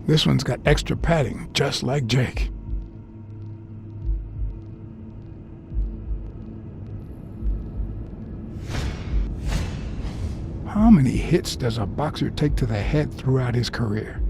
This one's got extra padding, just like Jake. How many hits does a boxer take to the head throughout his career?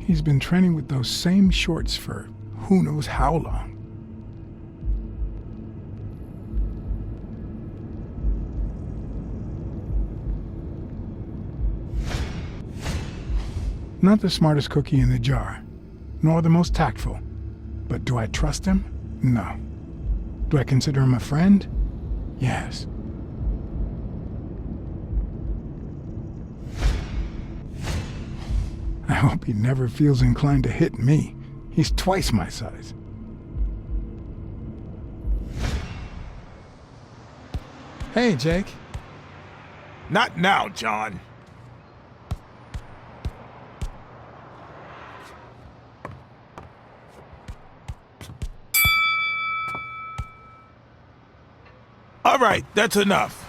He's been training with those same shorts for who knows how long. Not the smartest cookie in the jar, nor the most tactful. But do I trust him? No. Do I consider him a friend? Yes. I hope he never feels inclined to hit me. He's twice my size. Hey, Jake. Not now, John. All right, that's enough.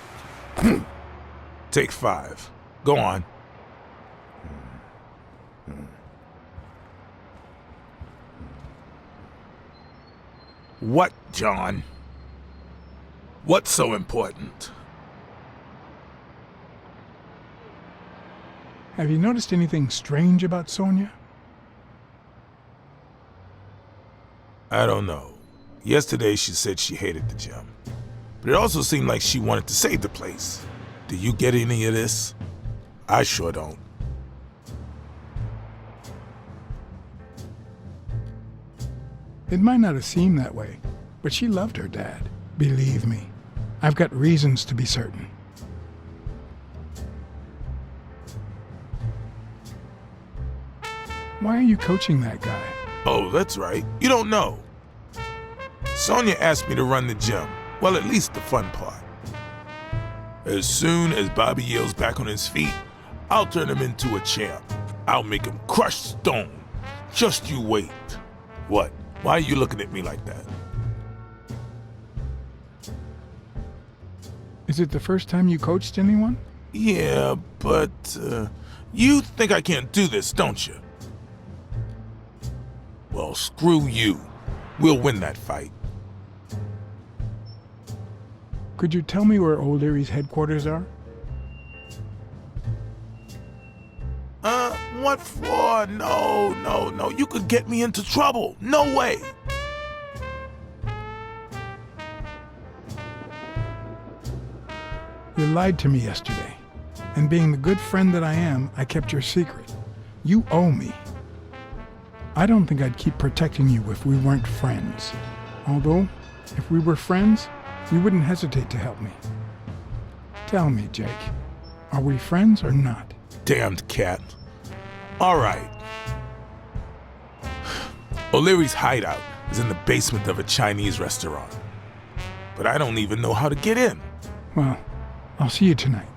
Take 5. Go on. What, John? What's so important? Have you noticed anything strange about Sonia? I don't know. Yesterday she said she hated the gym. But it also seemed like she wanted to save the place. Do you get any of this? I sure don't. It might not have seemed that way, but she loved her dad. Believe me, I've got reasons to be certain. Why are you coaching that guy? Oh, that's right. You don't know. Sonia asked me to run the gym. Well, at least the fun part. As soon as Bobby Yale's back on his feet, I'll turn him into a champ. I'll make him crush stone. Just you wait. What? Why are you looking at me like that? Is it the first time you coached anyone? Yeah, but you think I can't do this, don't you? Well, screw you. We'll win that fight. Could you tell me where Old Leary's headquarters are? What for? No. You could get me into trouble. No way. You lied to me yesterday, and being the good friend that I am, I kept your secret. You owe me. I don't think I'd keep protecting you if we weren't friends. Although, if we were friends, you wouldn't hesitate to help me. Tell me, Jake, are we friends or not? Damned cat. All right. O'Leary's hideout is in the basement of a Chinese restaurant. But I don't even know how to get in. Well, I'll see you tonight.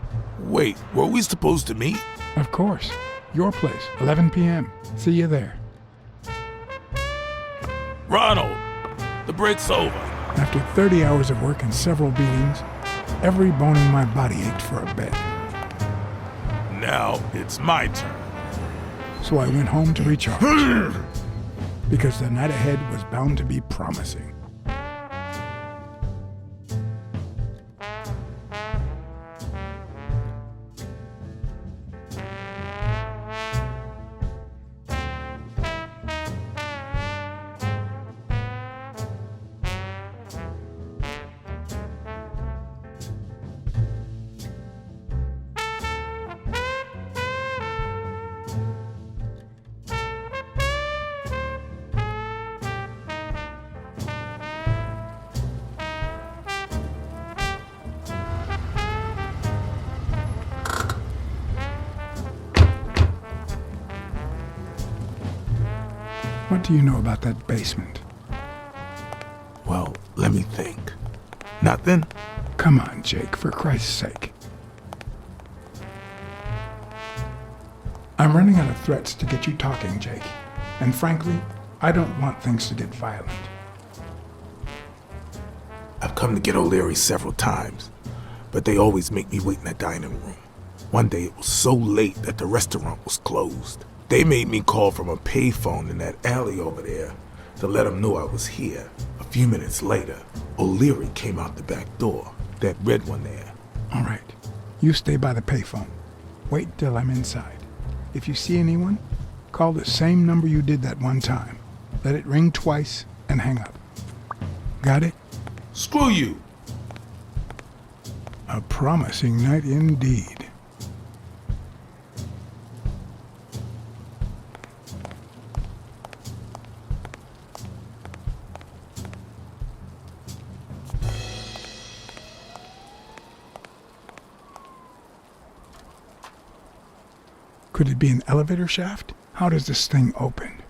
Wait, were we supposed to meet? Of course. Your place, 11 p.m. See you there. Ronald, the break's over. After 30 hours of work and several beatings, every bone in my body ached for a bed. Now it's my turn. So I went home to recharge. Because the night ahead was bound to be promising. What do you know about that basement? Well, let me think. Nothing? Come on, Jake, for Christ's sake. I'm running out of threats to get you talking, Jake. And frankly, I don't want things to get violent. I've come to get O'Leary several times, but they always make me wait in the dining room. One day it was so late that the restaurant was closed. They made me call from a payphone in that alley over there to let them know I was here. A few minutes later, O'Leary came out the back door, that red one there. All right, you stay by the payphone. Wait till I'm inside. If you see anyone, call the same number you did that one time. Let it ring twice and hang up. Got it? Screw you! A promising night indeed. Could it be an elevator shaft? How does this thing open?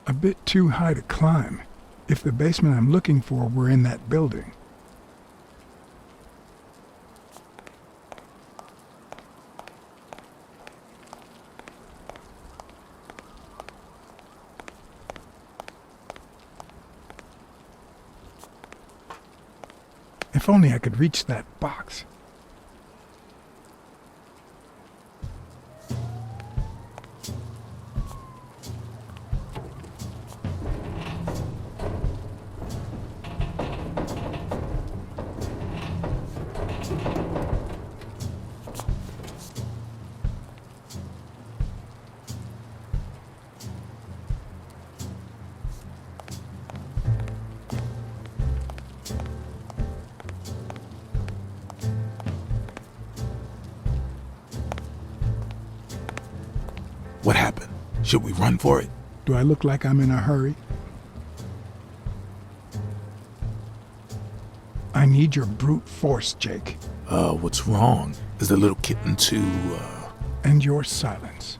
A bit too high to climb, if the basement I'm looking for were in that building. If only I could reach that box. What happened? Should we run for it? Do I look like I'm in a hurry? I need your brute force, Jake. What's wrong? Is the little kitten too, And your silence.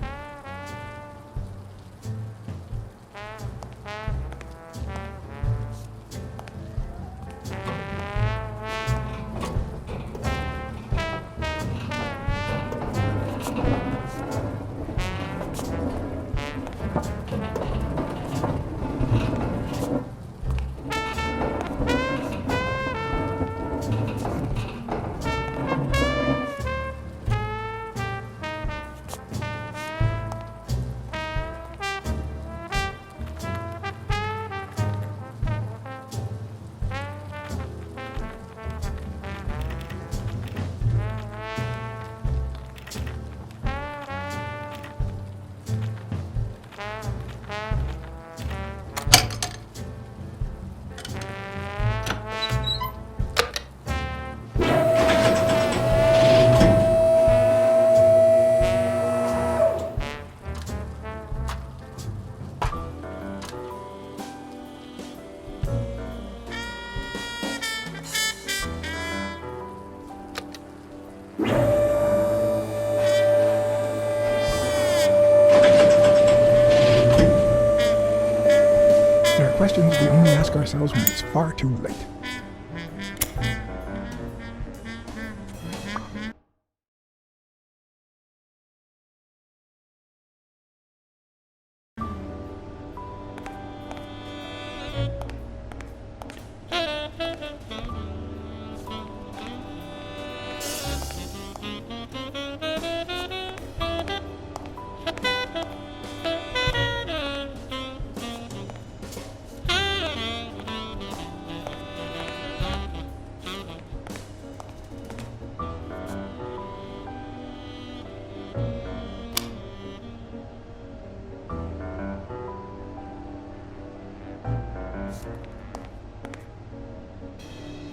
Questions we only ask ourselves when it's far too late.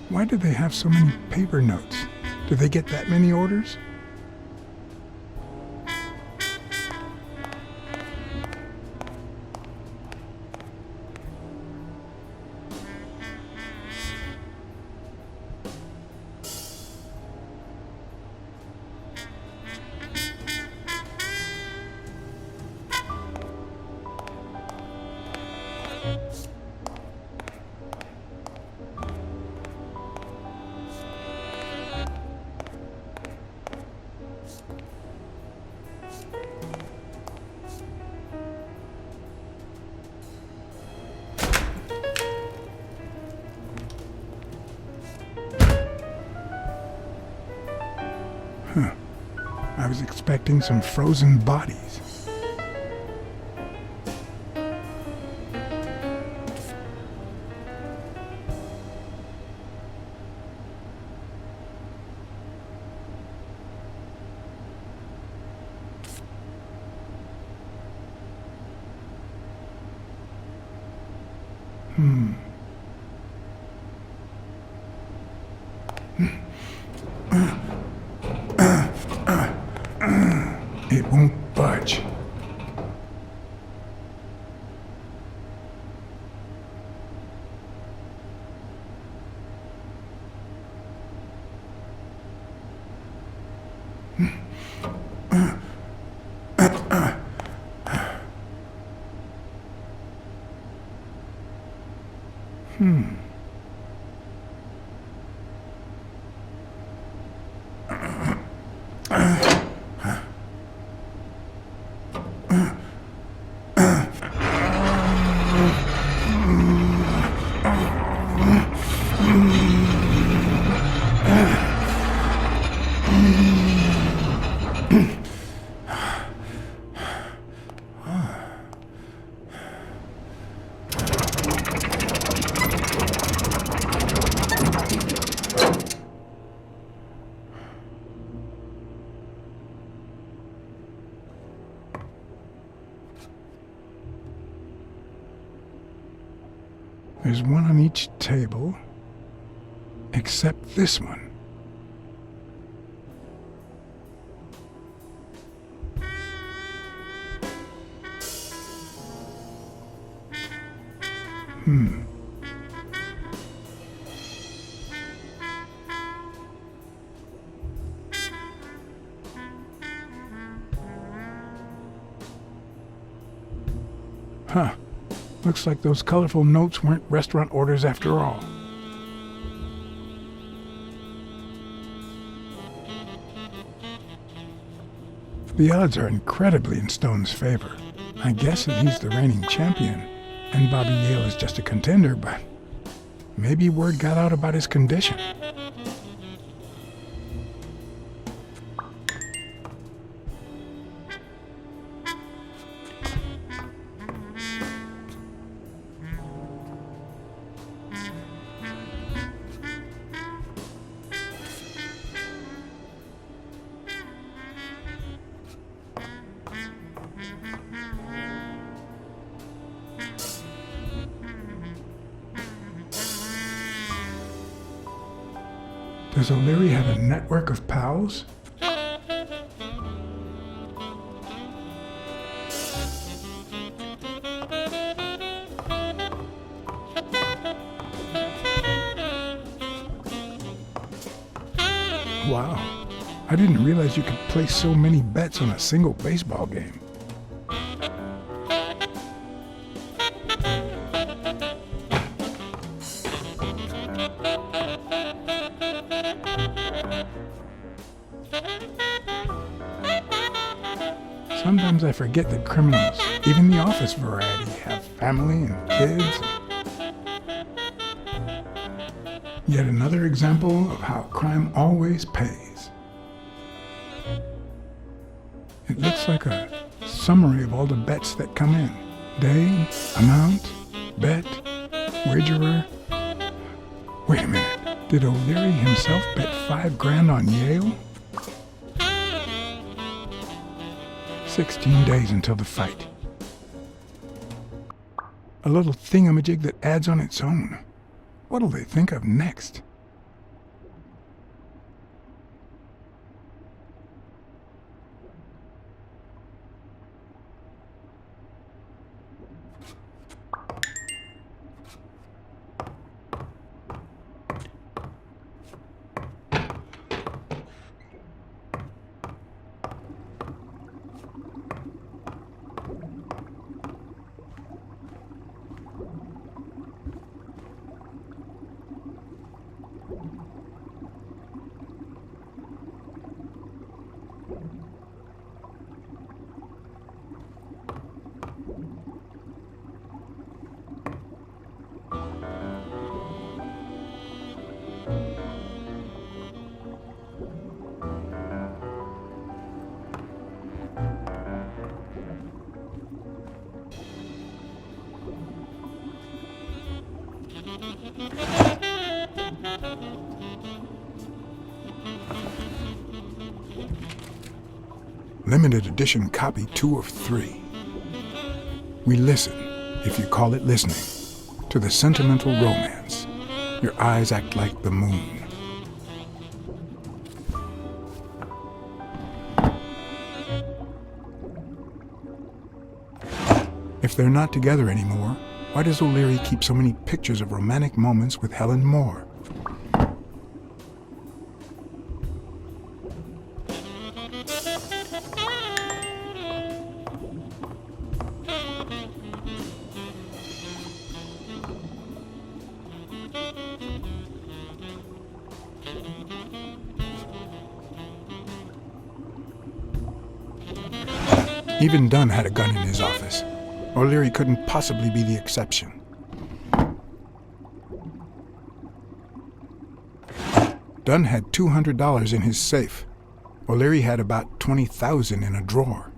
Why do they have so many paper notes? Do they get that many orders? I was expecting some frozen bodies. It won't budge. There's one on each table, except this one. Huh. Looks like those colorful notes weren't restaurant orders after all. The odds are incredibly in Stone's favor. I guess that he's the reigning champion, and Bobby Yale is just a contender, but maybe word got out about his condition. Does O'Leary have a network of pals? Wow, I didn't realize you could place so many bets on a single baseball game. Sometimes I forget that criminals, even the office variety, have family and kids. Yet another example of how crime always pays. It looks like a summary of all the bets that come in. Day, amount, bet, wagerer. Wait a minute, did O'Leary himself bet $5,000 on Yale? 16 days until the fight. A little thingamajig that adds on its own. What'll they think of next? limited edition copy 2 of 3. We listen, if you call it listening, to the sentimental romance. Your eyes act like the moon. If they're not together anymore, why does O'Leary keep so many pictures of romantic moments with Helen Moore? Even Dunn had a gun in his office. O'Leary couldn't possibly be the exception. Dunn had $200 in his safe. O'Leary had about $20,000 in a drawer.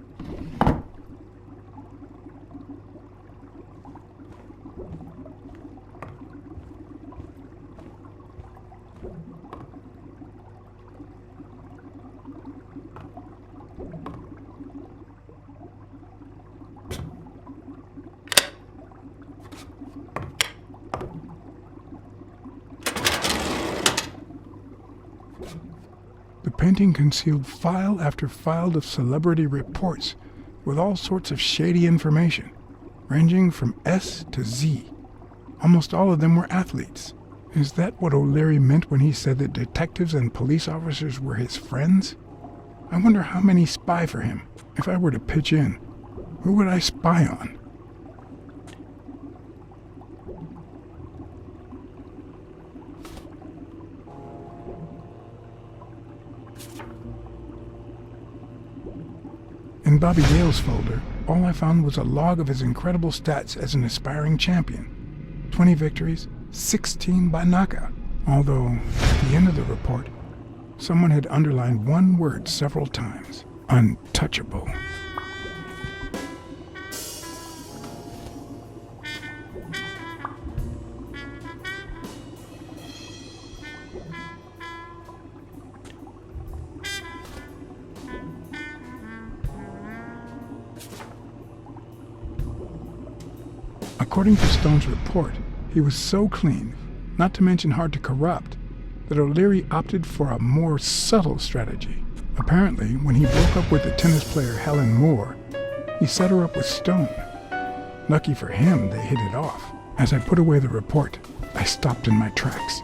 The painting concealed file after file of celebrity reports with all sorts of shady information, ranging from S to Z. Almost all of them were athletes. Is that what O'Leary meant when he said that detectives and police officers were his friends? I wonder how many spy for him. If I were to pitch in, who would I spy on? In Bobby Dale's folder, all I found was a log of his incredible stats as an aspiring champion. 20 victories, 16 by knockout. Although, at the end of the report, someone had underlined one word several times: untouchable. According to Stone's report, he was so clean, not to mention hard to corrupt, that O'Leary opted for a more subtle strategy. Apparently, when he broke up with the tennis player Helen Moore, he set her up with Stone. Lucky for him, they hit it off. As I put away the report, I stopped in my tracks.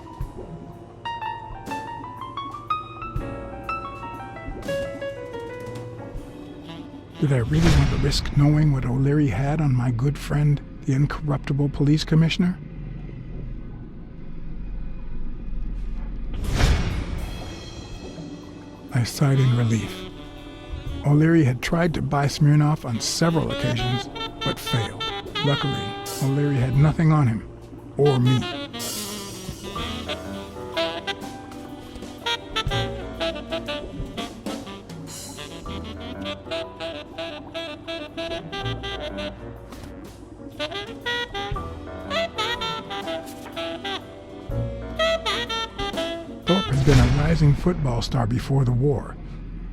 Did I really want to risk knowing what O'Leary had on my good friend, the incorruptible police commissioner? I sighed in relief. O'Leary had tried to buy Smirnoff on several occasions, but failed. Luckily, O'Leary had nothing on him, or me. Thorpe had been a rising football star before the war,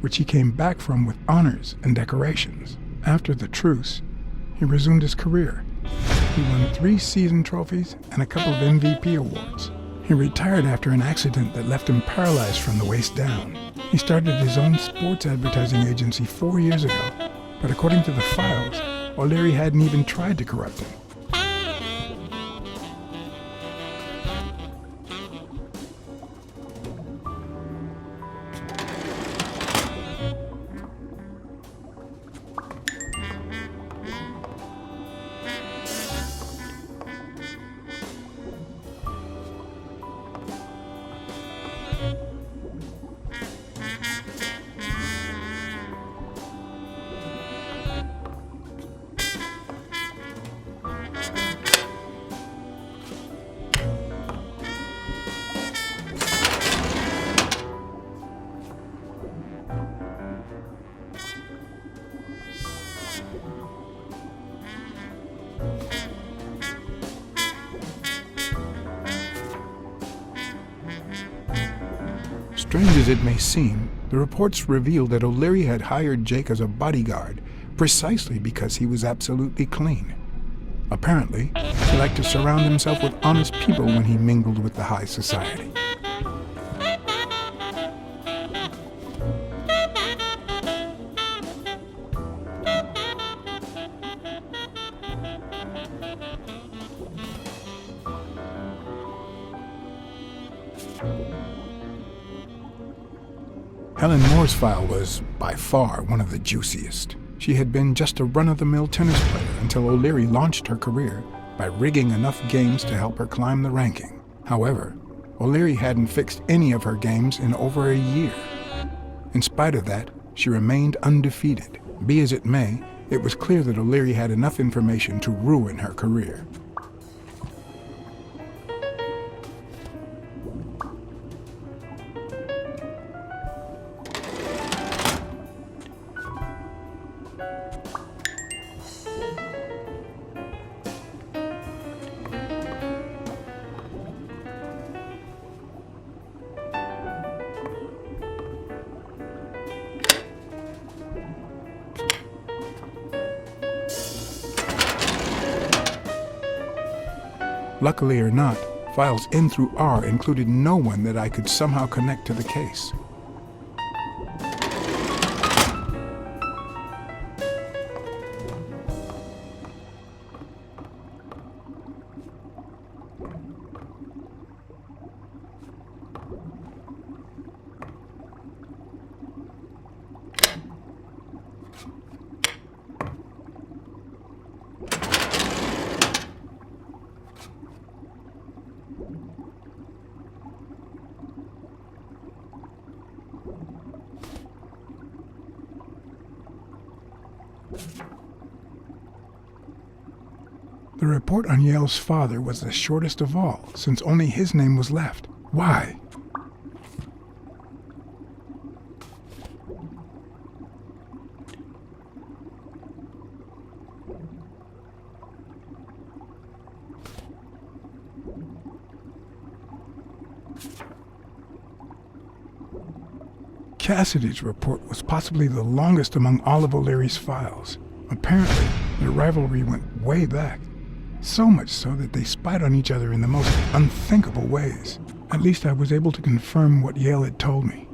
which he came back from with honors and decorations. After the truce, he resumed his career. He won 3 season trophies and a couple of MVP awards. He retired after an accident that left him paralyzed from the waist down. He started his own sports advertising agency 4 years ago, but according to the files, O'Leary hadn't even tried to corrupt him. Strange as it may seem, the reports revealed that O'Leary had hired Jake as a bodyguard precisely because he was absolutely clean. Apparently, he liked to surround himself with honest people when he mingled with the high society. Helen Moore's file was, by far, one of the juiciest. She had been just a run-of-the-mill tennis player until O'Leary launched her career by rigging enough games to help her climb the ranking. However, O'Leary hadn't fixed any of her games in over a year. In spite of that, she remained undefeated. Be as it may, it was clear that O'Leary had enough information to ruin her career. Luckily or not, files N through R included no one that I could somehow connect to the case. The report on Yale's father was the shortest of all, since only his name was left. Why? Cassidy's report was possibly the longest among all of O'Leary's files. Apparently, their rivalry went way back. So much so that they spied on each other in the most unthinkable ways. At least I was able to confirm what Yale had told me.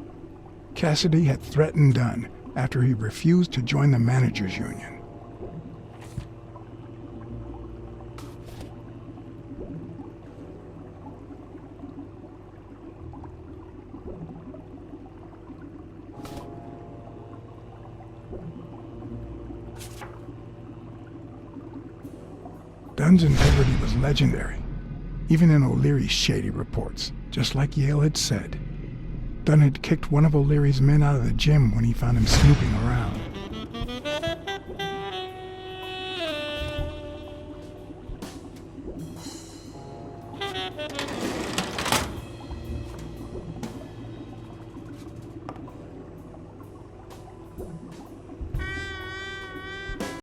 Cassidy had threatened Dunn after he refused to join the managers' union. Dunn's integrity was legendary, even in O'Leary's shady reports, just like Yale had said. Dunn had kicked one of O'Leary's men out of the gym when he found him snooping around.